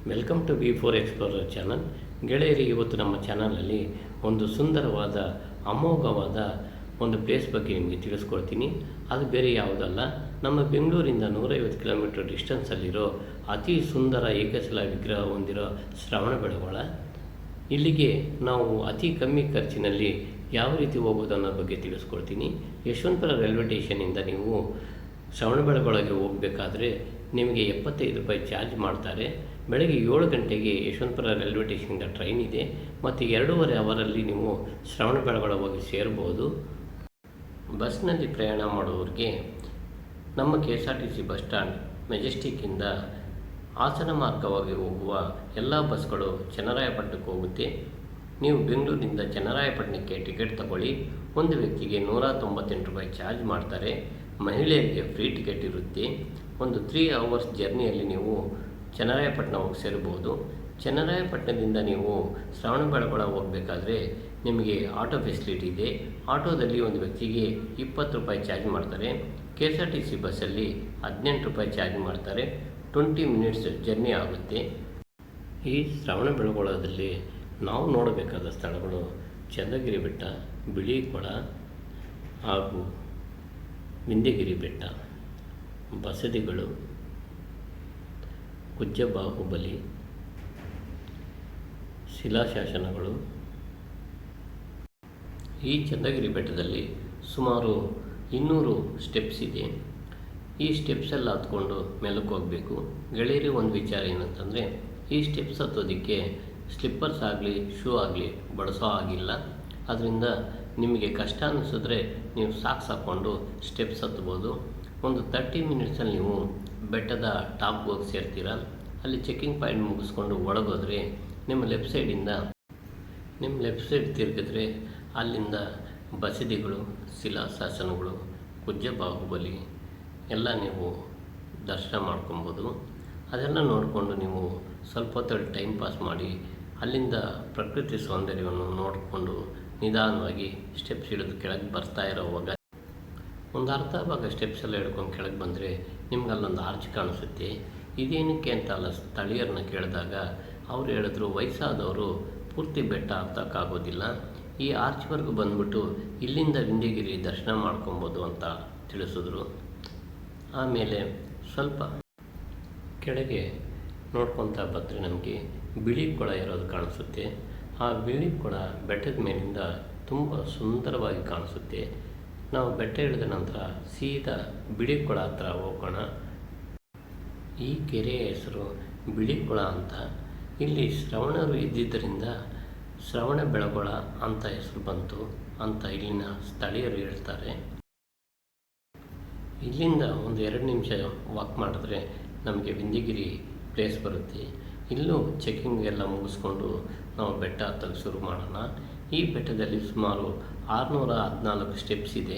Welcome to B4 explorer channel. ಗೆಳೆಯರಿ, ಇವತ್ತು ನಮ್ಮ ಚಾನಲಲ್ಲಿ ಒಂದು ಸುಂದರವಾದ ಅಮೋಘವಾದ ಒಂದು ಪ್ಲೇಸ್ ಬಗ್ಗೆ ನಿಮಗೆ ತಿಳಿಸ್ಕೊಡ್ತೀನಿ. ಅದು ಬೇರೆ ಯಾವುದಲ್ಲ, ನಮ್ಮ ಬೆಂಗಳೂರಿಂದ 150 ಕಿಲೋಮೀಟರ್ ಡಿಸ್ಟೆನ್ಸಲ್ಲಿರೋ ಅತಿ ಸುಂದರ ಏಕಶಿಲಾ ವಿಗ್ರಹ ಹೊಂದಿರೋ ಶ್ರವಣಬೆಳಗೊಳ. ಇಲ್ಲಿಗೆ ನಾವು ಅತಿ ಕಮ್ಮಿ ಖರ್ಚಿನಲ್ಲಿ ಯಾವ ರೀತಿ ಹೋಗೋದು ಅನ್ನೋ ಬಗ್ಗೆ ತಿಳಿಸ್ಕೊಡ್ತೀನಿ. ಯಶವಂತಪುರ ರೈಲ್ವೆ ಸ್ಟೇಷನಿಂದ ನೀವು ಶ್ರವಣಬೆಳಗೊಳಗೆ ಹೋಗಬೇಕಾದ್ರೆ ನಿಮಗೆ 75 ರೂಪಾಯಿ ಚಾರ್ಜ್ ಮಾಡ್ತಾರೆ. ಬೆಳಗ್ಗೆ 7 ಗಂಟೆಗೆ ಯಶವಂತಪುರ ರೈಲ್ವೆ ಸ್ಟೇಷನಿಂದ ಟ್ರೈನ್ ಇದೆ ಮತ್ತು 2.5 ಅವರಲ್ಲಿ ನೀವು ಶ್ರವಣಬೆಳಗೊಳ ಹೋಗಿ ಸೇರ್ಬೋದು. ಬಸ್ನಲ್ಲಿ ಪ್ರಯಾಣ ಮಾಡುವವರಿಗೆ ನಮ್ಮ KSRTC ಬಸ್ ಸ್ಟ್ಯಾಂಡ್ ಮೆಜೆಸ್ಟಿಕ್ಕಿಂದ ಹಾಸನ ಮಾರ್ಗವಾಗಿ ಹೋಗುವ ಎಲ್ಲ ಬಸ್ಗಳು ಚನ್ನರಾಯಪಟ್ಟಣಕ್ಕೆ ಹೋಗುತ್ತೆ. ನೀವು ಬೆಂಗಳೂರಿನಿಂದ ಚನ್ನರಾಯಪಟ್ಟಣಕ್ಕೆ ಟಿಕೆಟ್ ತಗೊಳ್ಳಿ. ಒಂದು ವ್ಯಕ್ತಿಗೆ 198 ರೂಪಾಯಿ ಚಾರ್ಜ್ ಮಾಡ್ತಾರೆ. ಮಹಿಳೆಯರಿಗೆ ಫ್ರೀ ಟಿಕೆಟ್ ಇರುತ್ತೆ. ಒಂದು 3 ಅವರ್ಸ್ ಜರ್ನಿಯಲ್ಲಿ ನೀವು ಚನ್ನರಾಯಪಟ್ಟಣ ಹೋಗಿ ಸೇರ್ಬೋದು. ಚನ್ನರಾಯಪಟ್ಟಣದಿಂದ ನೀವು ಶ್ರವಣಬೆಳಗೊಳ ಹೋಗಬೇಕಾದ್ರೆ ನಿಮಗೆ ಆಟೋ ಫೆಸಿಲಿಟಿ ಇದೆ. ಆಟೋದಲ್ಲಿ ಒಂದು ವ್ಯಕ್ತಿಗೆ 20 ರೂಪಾಯಿ ಚಾರ್ಜ್ ಮಾಡ್ತಾರೆ. KSRTC ಬಸ್ಸಲ್ಲಿ 18 ರೂಪಾಯಿ ಚಾರ್ಜ್ ಮಾಡ್ತಾರೆ. 20 ಮಿನಿಟ್ಸ್ ಜರ್ನಿ ಆಗುತ್ತೆ. ಈ ಶ್ರವಣಬೆಳಗೊಳದಲ್ಲಿ ನಾವು ನೋಡಬೇಕಾದ ಸ್ಥಳಗಳು ಚಂದ್ರಗಿರಿ ಬೆಟ್ಟ, ಬಿಳಿಕೊಳ ಹಾಗೂ ವಿಂಧ್ಯಗಿರಿ ಬೆಟ್ಟ, ಬಸದಿಗಳು, ಕುಜ್ಜ ಬಾಹುಬಲಿ, ಶಿಲಾಶಾಸನಗಳು. ಈ ಚಂದ್ರಗಿರಿ ಬೆಟ್ಟದಲ್ಲಿ ಸುಮಾರು 200 ಸ್ಟೆಪ್ಸ್ ಇದೆ. ಈ ಸ್ಟೆಪ್ಸೆಲ್ಲ ಹತ್ಕೊಂಡು ಮೇಲಕ್ಕೆ ಹೋಗಬೇಕು. ಗೆಳೆಯರಿ, ಒಂದು ವಿಚಾರ ಏನಂತಂದರೆ, ಈ ಸ್ಟೆಪ್ಸ್ ಹತ್ತೋದಕ್ಕೆ ಸ್ಲಿಪ್ಪರ್ಸ್ ಆಗಲಿ ಶೂ ಆಗಲಿ ಬಳಸೋ ಆಗಿಲ್ಲ. ಅದರಿಂದ ನಿಮಗೆ ಕಷ್ಟ ಅನ್ನಿಸಿದ್ರೆ ನೀವು ಸಾಕ್ಸ್ ಹಾಕ್ಕೊಂಡು ಸ್ಟೆಪ್ಸ್ ಹತ್ಬೋದು. ಒಂದು 30 ಮಿನಿಟ್ಸಲ್ಲಿ ನೀವು ಬೆಟ್ಟದ ಟಾಪ್ಗೆ ಹೋಗಿ ಸೇರ್ತೀರ. ಅಲ್ಲಿ ಚೆಕಿಂಗ್ ಪಾಯಿಂಟ್ ಮುಗಿಸ್ಕೊಂಡು ಒಳಗೋದ್ರೆ ನಿಮ್ಮ ಲೆಫ್ಟ್ ಸೈಡ್ ತಿರುಗಿದ್ರೆ ಅಲ್ಲಿಂದ ಬಸದಿಗಳು, ಶಿಲಾಶಾಸನಗಳು, ಕುಜ್ಜ ಬಾಹುಬಲಿ ಎಲ್ಲ ನೀವು ದರ್ಶನ ಮಾಡ್ಕೊಬೋದು. ಅದೆಲ್ಲ ನೋಡಿಕೊಂಡು ನೀವು ಸ್ವಲ್ಪ ಹೊತ್ತು ಟೈಮ್ ಪಾಸ್ ಮಾಡಿ ಅಲ್ಲಿಂದ ಪ್ರಕೃತಿ ಸೌಂದರ್ಯವನ್ನು ನೋಡಿಕೊಂಡು ನಿಧಾನವಾಗಿ ಸ್ಟೆಪ್ಸ್ ಹಿಡಿದು ಕೆಳಗೆ ಬರ್ತಾ ಇರೋವಾಗ ಒಂದು ಅರ್ಧ ಭಾಗ ಸ್ಟೆಪ್ಸ್ ಎಲ್ಲ ಹಿಡ್ಕೊಂಡು ಕೆಳಗೆ ಬಂದರೆ ನಿಮ್ಗೆ ಅಲ್ಲೊಂದು ಆರ್ಚ್ ಕಾಣಿಸುತ್ತೆ. ಇದೇನಕ್ಕೆ ಅಂತ ಅಲ್ಲ ಸ್ಥಳೀಯರನ್ನ ಕೇಳಿದಾಗ ಅವ್ರು ಹೇಳಿದ್ರು, ವಯಸ್ಸಾದವರು ಪೂರ್ತಿ ಬೆಟ್ಟ ಹತ್ತಕ್ಕಾಗೋದಿಲ್ಲ, ಈ ಆರ್ಚ್ವರೆಗೂ ಬಂದ್ಬಿಟ್ಟು ಇಲ್ಲಿಂದ ವಿಂಧ್ಯಗಿರಿ ದರ್ಶನ ಮಾಡ್ಕೊಬೋದು ಅಂತ ತಿಳಿಸಿದ್ರು. ಆಮೇಲೆ ಸ್ವಲ್ಪ ಕೆಳಗೆ ನೋಡ್ಕೊತಾ ಬಂದರೆ ನಮಗೆ ಬಿಳಿಕೊಳ ಇರೋದು ಕಾಣಿಸುತ್ತೆ. ಆ ಬಿಳಿಕೊಳ ಬೆಟ್ಟದ ಮೇಲಿಂದ ತುಂಬ ಸುಂದರವಾಗಿ ಕಾಣಿಸುತ್ತೆ. ನಾವು ಬೆಟ್ಟ ಇಳಿದ ನಂತರ ಸೀದಾ ಬಿಳಿಕೊಳ ಹತ್ರ ಹೋಗೋಣ. ಈ ಕೆರೆಯ ಹೆಸರು ಬಿಳಿಕೊಳ ಅಂತ. ಇಲ್ಲಿ ಶ್ರವಣರು ಇದ್ದಿದ್ದರಿಂದ ಶ್ರವಣಬೆಳಗೊಳ ಅಂತ ಹೆಸರು ಬಂತು ಅಂತ ಇಲ್ಲಿನ ಸ್ಥಳೀಯರು ಹೇಳ್ತಾರೆ. ಇಲ್ಲಿಂದ ಒಂದು 2 ನಿಮಿಷ ವಾಕ್ ಮಾಡಿದ್ರೆ ನಮಗೆ ವಿಂಧ್ಯಗಿರಿ ಪ್ಲೇಸ್ ಬರುತ್ತೆ. ಇಲ್ಲೂ ಚೆಕಿಂಗ್ ಎಲ್ಲ ಮುಗಿಸ್ಕೊಂಡು ನಾವು ಬೆಟ್ಟ ಹತ್ತಕ್ಕೆ ಶುರು ಮಾಡೋಣ. ಈ ಬೆಟ್ಟದಲ್ಲಿ ಸುಮಾರು 614 ಸ್ಟೆಪ್ಸ್ ಇದೆ.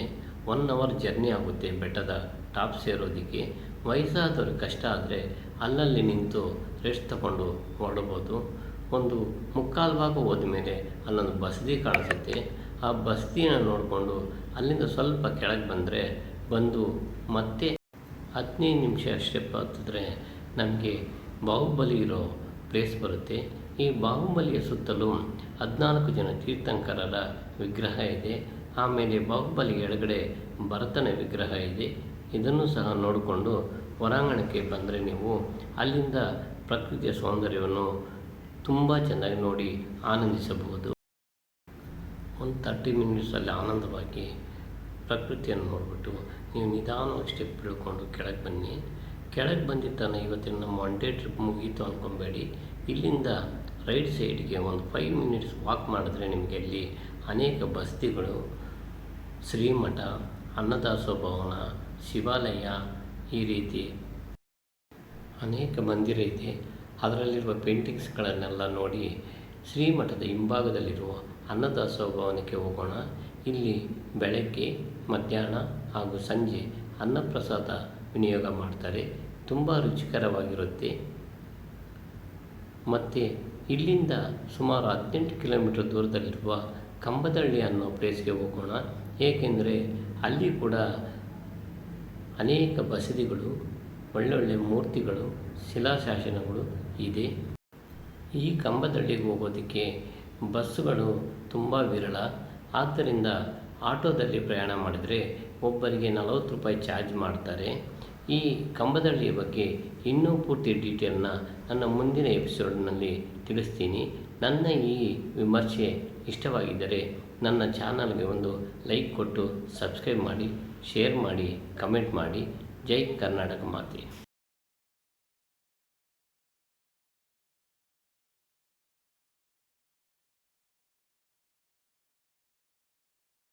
1 ಅವರ್ ಜರ್ನಿ ಆಗುತ್ತೆ ಬೆಟ್ಟದ ಟಾಪ್ ಸೇರೋದಕ್ಕೆ. ವಯಸ್ಸಾದವ್ರಿಗೆ ಕಷ್ಟ ಆದರೆ ಅಲ್ಲಲ್ಲಿ ನಿಂತು ರೆಸ್ಟ್ ತಗೊಂಡು ಹೊರಡ್ಬೋದು. ಒಂದು 3/4 ಭಾಗ ಹೋದ್ಮೇಲೆ ಅಲ್ಲೊಂದು ಬಸದಿ ಕಾಣಿಸುತ್ತೆ. ಆ ಬಸದಿನ ನೋಡಿಕೊಂಡು ಅಲ್ಲಿಂದ ಸ್ವಲ್ಪ ಕೆಳಗೆ ಬಂದು ಮತ್ತೆ 15 ನಿಮಿಷ ಸ್ಟೆಪ್ ಹತ್ತಿದ್ರೆ ನಮಗೆ ಬಾಹುಬಲಿ ಇರೋ ಪ್ಲೇಸ್ ಬರುತ್ತೆ. ಈ ಬಾಹುಬಲಿಯ ಸುತ್ತಲೂ 14 ಜನ ತೀರ್ಥಂಕರರ ವಿಗ್ರಹ ಇದೆ. ಆಮೇಲೆ ಬಾಹುಬಲಿ ಎಡಗಡೆ ಭರತನ ವಿಗ್ರಹ ಇದೆ. ಇದನ್ನು ಸಹ ನೋಡಿಕೊಂಡು ಹೊರಾಂಗಣಕ್ಕೆ ಬಂದರೆ ನೀವು ಅಲ್ಲಿಂದ ಪ್ರಕೃತಿಯ ಸೌಂದರ್ಯವನ್ನು ತುಂಬ ಚೆನ್ನಾಗಿ ನೋಡಿ ಆನಂದಿಸಬಹುದು. ಒಂದು 30 ಮಿನಿಟ್ಸಲ್ಲಿ ಆನಂದವಾಗಿ ಪ್ರಕೃತಿಯನ್ನು ನೋಡಿಬಿಟ್ಟು ನೀವು ನಿಧಾನವಾಗಿ ಸ್ಟೆಪ್ ಇಳ್ಕೊಂಡು ಕೆಳಗೆ ಬನ್ನಿ. ಕೆಳಗೆ ಬಂದಿದ್ದಾನೆ ಇವತ್ತಿನ ನಮ್ಮ 1 ಡೇ ಟ್ರಿಪ್ ಮುಗೀತು ಅಂದ್ಕೊಬೇಡಿ. ಇಲ್ಲಿಂದ ರೈಟ್ ಸೈಡ್ಗೆ ಒಂದು 5 ಮಿನಿಟ್ಸ್ ವಾಕ್ ಮಾಡಿದ್ರೆ ನಿಮಗೆ ಅಲ್ಲಿ ಅನೇಕ ಬಸದಿಗಳು, ಶ್ರೀಮಠ, ಅನ್ನದಾಸೋಹ ಭವನ, ಶಿವಾಲಯ, ಈ ರೀತಿ ಅನೇಕ ಮಂದಿರ ಇದೆ. ಅದರಲ್ಲಿರುವ ಪೇಂಟಿಂಗ್ಸ್ಗಳನ್ನೆಲ್ಲ ನೋಡಿ ಶ್ರೀಮಠದ ಹಿಂಭಾಗದಲ್ಲಿರುವ ಅನ್ನದಾಸೋಹ ಭವನಕ್ಕೆ ಹೋಗೋಣ. ಇಲ್ಲಿ ಬೆಳಗ್ಗೆ, ಮಧ್ಯಾಹ್ನ ಹಾಗೂ ಸಂಜೆ ಅನ್ನಪ್ರಸಾದ ವಿನಿಯೋಗ ಮಾಡ್ತಾರೆ. ತುಂಬ ರುಚಿಕರವಾಗಿರುತ್ತೆ. ಮತ್ತು ಇಲ್ಲಿಂದ ಸುಮಾರು 18 ಕಿಲೋಮೀಟರ್ ದೂರದಲ್ಲಿರುವ ಕಂಬದಹಳ್ಳಿ ಅನ್ನೋ ಪ್ಲೇಸ್ಗೆ ಹೋಗೋಣ. ಏಕೆಂದರೆ ಅಲ್ಲಿ ಕೂಡ ಅನೇಕ ಬಸದಿಗಳು, ಒಳ್ಳೊಳ್ಳೆ ಮೂರ್ತಿಗಳು, ಶಿಲಾಶಾಸನಗಳು ಇದೆ. ಈ ಕಂಬದಳ್ಳಿಗೆ ಹೋಗೋದಕ್ಕೆ ಬಸ್ಸುಗಳು ತುಂಬ ವಿರಳ. ಆದ್ದರಿಂದ ಆಟೋದಲ್ಲಿ ಪ್ರಯಾಣ ಮಾಡಿದರೆ ಒಬ್ಬರಿಗೆ 40 ರೂಪಾಯಿ ಚಾರ್ಜ್ ಮಾಡ್ತಾರೆ. ಈ ಕಂಬದಳ್ಳಿಯ ಬಗ್ಗೆ ಇನ್ನೂ ಪೂರ್ತಿ ಡೀಟೇಲ್ನ ನನ್ನ ಮುಂದಿನ ಎಪಿಸೋಡ್ನಲ್ಲಿ ತಿಳಿಸ್ತೀನಿ. ನನ್ನ ಈ ವಿಮರ್ಶೆ ಇಷ್ಟವಾಗಿದ್ದರೆ ನನ್ನ ಚಾನಲ್ಗೆ ಒಂದು ಲೈಕ್ ಕೊಟ್ಟು ಸಬ್ಸ್ಕ್ರೈಬ್ ಮಾಡಿ, ಶೇರ್ ಮಾಡಿ, ಕಮೆಂಟ್ ಮಾಡಿ. ಜೈ ಕರ್ನಾಟಕ ಮಾತೆ.